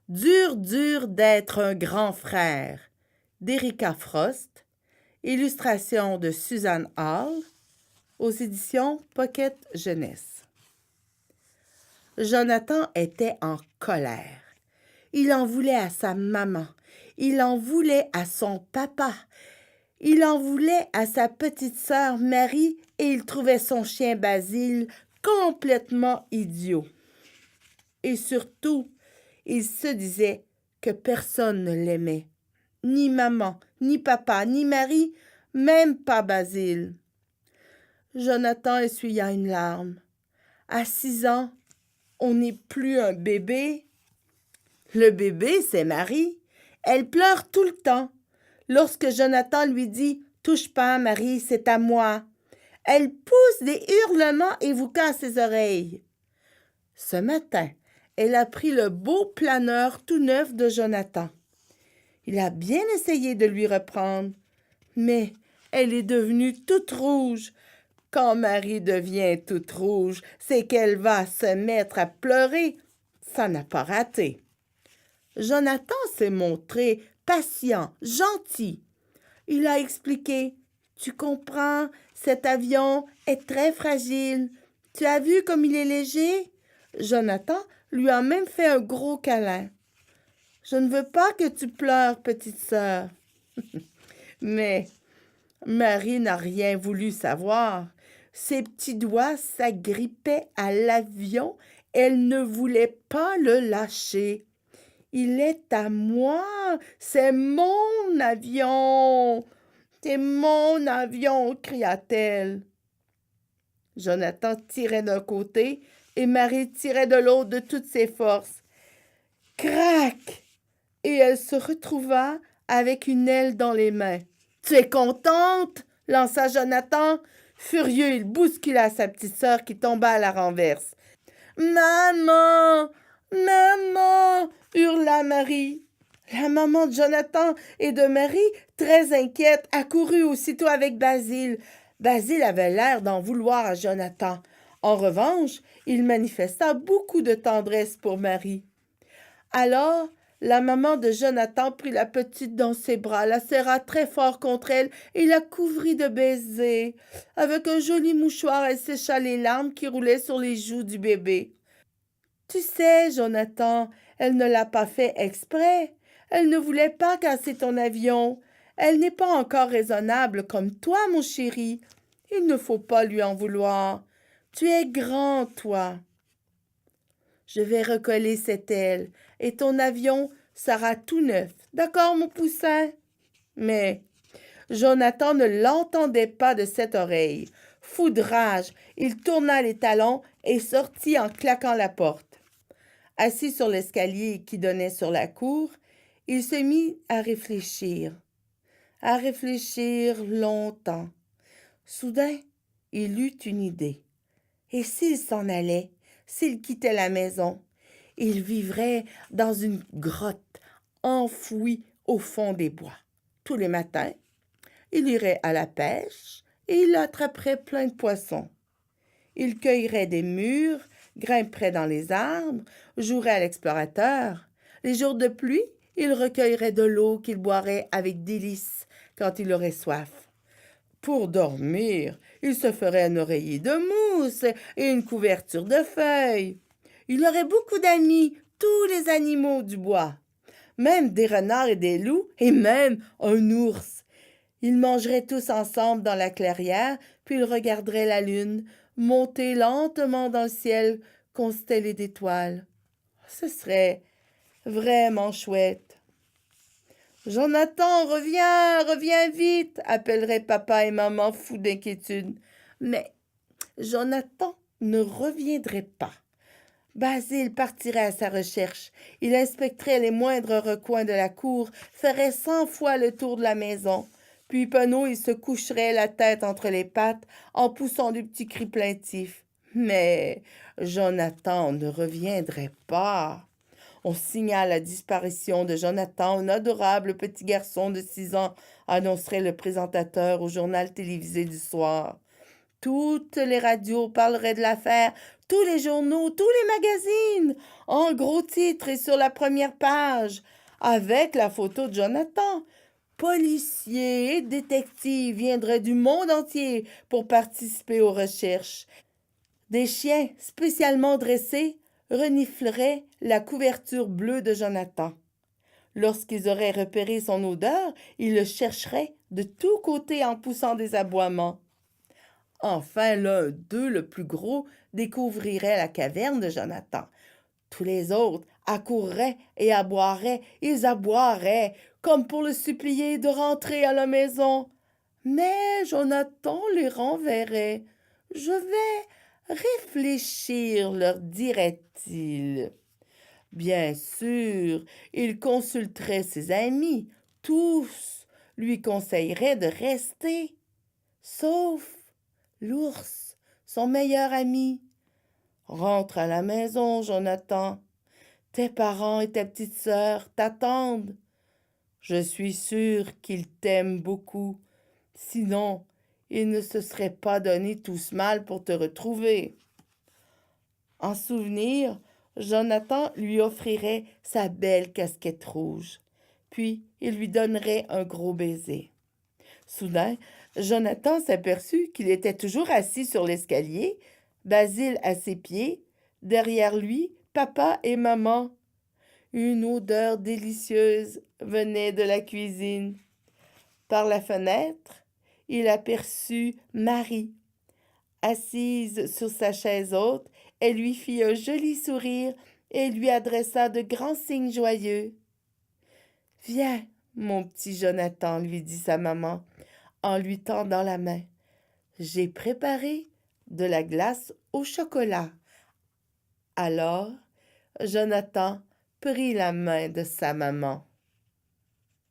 Dur, dur d'être un grand frère d'Erika Frost, illustration de Suzanne Hall, aux éditions Pocket Jeunesse. Jonathan était en colère. Il en voulait à sa maman, il en voulait à son papa, il en voulait à sa petite sœur Marie et il trouvait son chien Basile complètement idiot. Et surtout, il se disait que personne ne l'aimait. Ni maman, ni papa, ni Marie, même pas Basile. Jonathan essuya une larme. À 6 ans, on n'est plus un bébé. Le bébé, c'est Marie. Elle pleure tout le temps. Lorsque Jonathan lui dit « Touche pas, Marie, c'est à moi », elle pousse des hurlements et vous casse les oreilles. Ce matin, elle a pris le beau planeur tout neuf de Jonathan. Il a bien essayé de lui reprendre, mais elle est devenue toute rouge. Quand Marie devient toute rouge, c'est qu'elle va se mettre à pleurer. Ça n'a pas raté. Jonathan s'est montré patient, gentil. Il a expliqué « Tu comprends, cet avion est très fragile. Tu as vu comme il est léger? » Jonathan lui a même fait un gros câlin. « Je ne veux pas que tu pleures, petite sœur. » Mais Marie n'a rien voulu savoir. Ses petits doigts s'agrippaient à l'avion. Elle ne voulait pas le lâcher. « Il est à moi, c'est mon avion, c'est mon avion » cria-t-elle. Jonathan tirait d'un côté et Marie tirait de l'autre de toutes ses forces. Crac! Et elle se retrouva avec une aile dans les mains. « Tu es contente? » lança Jonathan. Furieux, il bouscula sa petite sœur qui tomba à la renverse. « Maman! Maman! » hurla Marie. La maman de Jonathan et de Marie, très inquiète, accourut aussitôt avec Basile. Basile avait l'air d'en vouloir à Jonathan. En revanche, il manifesta beaucoup de tendresse pour Marie. Alors, la maman de Jonathan prit la petite dans ses bras, la serra très fort contre elle et la couvrit de baisers. Avec un joli mouchoir, elle sécha les larmes qui roulaient sur les joues du bébé. « Tu sais, Jonathan, elle ne l'a pas fait exprès. Elle ne voulait pas casser ton avion. Elle n'est pas encore raisonnable comme toi, mon chéri. Il ne faut pas lui en vouloir. Tu es grand, toi. Je vais recoller cette aile et ton avion sera tout neuf. D'accord, mon poussin? » Mais Jonathan ne l'entendait pas de cette oreille. Fou de rage, il tourna les talons et sortit en claquant la porte. Assis sur l'escalier qui donnait sur la cour, il se mit à réfléchir longtemps. Soudain, il eut une idée. Et s'il s'en allait, s'il quittait la maison, il vivrait dans une grotte enfouie au fond des bois. Tous les matins, il irait à la pêche et il attraperait plein de poissons. Il cueillerait des mûres, grimperait dans les arbres, jouerait à l'explorateur. Les jours de pluie, il recueillerait de l'eau qu'il boirait avec délice quand il aurait soif. Pour dormir, il se ferait un oreiller de mousse et une couverture de feuilles. Il aurait beaucoup d'amis, tous les animaux du bois, même des renards et des loups, et même un ours. Ils mangeraient tous ensemble dans la clairière, puis ils regarderaient la lune monter lentement dans le ciel constellé d'étoiles. Ce serait vraiment chouette. « Jonathan, reviens, reviens vite !» appelleraient papa et maman fous d'inquiétude. Mais Jonathan ne reviendrait pas. Basile partirait à sa recherche. Il inspecterait les moindres recoins de la cour, ferait 100 fois le tour de la maison. Puis penaud, il se coucherait la tête entre les pattes en poussant des petits cris plaintifs. Mais Jonathan ne reviendrait pas. On signa la disparition de Jonathan, un adorable petit garçon de 6 ans, annoncerait le présentateur au journal télévisé du soir. Toutes les radios parleraient de l'affaire, tous les journaux, tous les magazines, en gros titres et sur la première page, avec la photo de Jonathan. Policiers et détectives viendraient du monde entier pour participer aux recherches. Des chiens spécialement dressés renifleraient la couverture bleue de Jonathan. Lorsqu'ils auraient repéré son odeur, ils le chercheraient de tous côtés en poussant des aboiements. Enfin, l'un d'eux, le plus gros, découvrirait la caverne de Jonathan. Tous les autres accourraient et aboieraient, ils aboieraient, comme pour le supplier de rentrer à la maison. Mais Jonathan les renverrait. « Je vais réfléchir, leur dirait-il. Bien sûr, il consulterait ses amis. Tous lui conseilleraient de rester, sauf l'ours, son meilleur ami. Rentre à la maison, Jonathan. Tes parents et ta petite sœur t'attendent. Je suis sûre qu'ils t'aiment beaucoup. Sinon, ils ne se seraient pas donné tout ce mal pour te retrouver. » En souvenir, Jonathan lui offrirait sa belle casquette rouge. Puis il lui donnerait un gros baiser. Soudain, Jonathan s'aperçut qu'il était toujours assis sur l'escalier, Basile à ses pieds, derrière lui, papa et maman. Une odeur délicieuse venait de la cuisine. Par la fenêtre, il aperçut Marie. Assise sur sa chaise haute, elle lui fit un joli sourire et lui adressa de grands signes joyeux. « Viens, mon petit Jonathan, lui dit sa maman, en lui tendant la main. J'ai préparé de la glace au chocolat. » Alors, Jonathan prit la main de sa maman.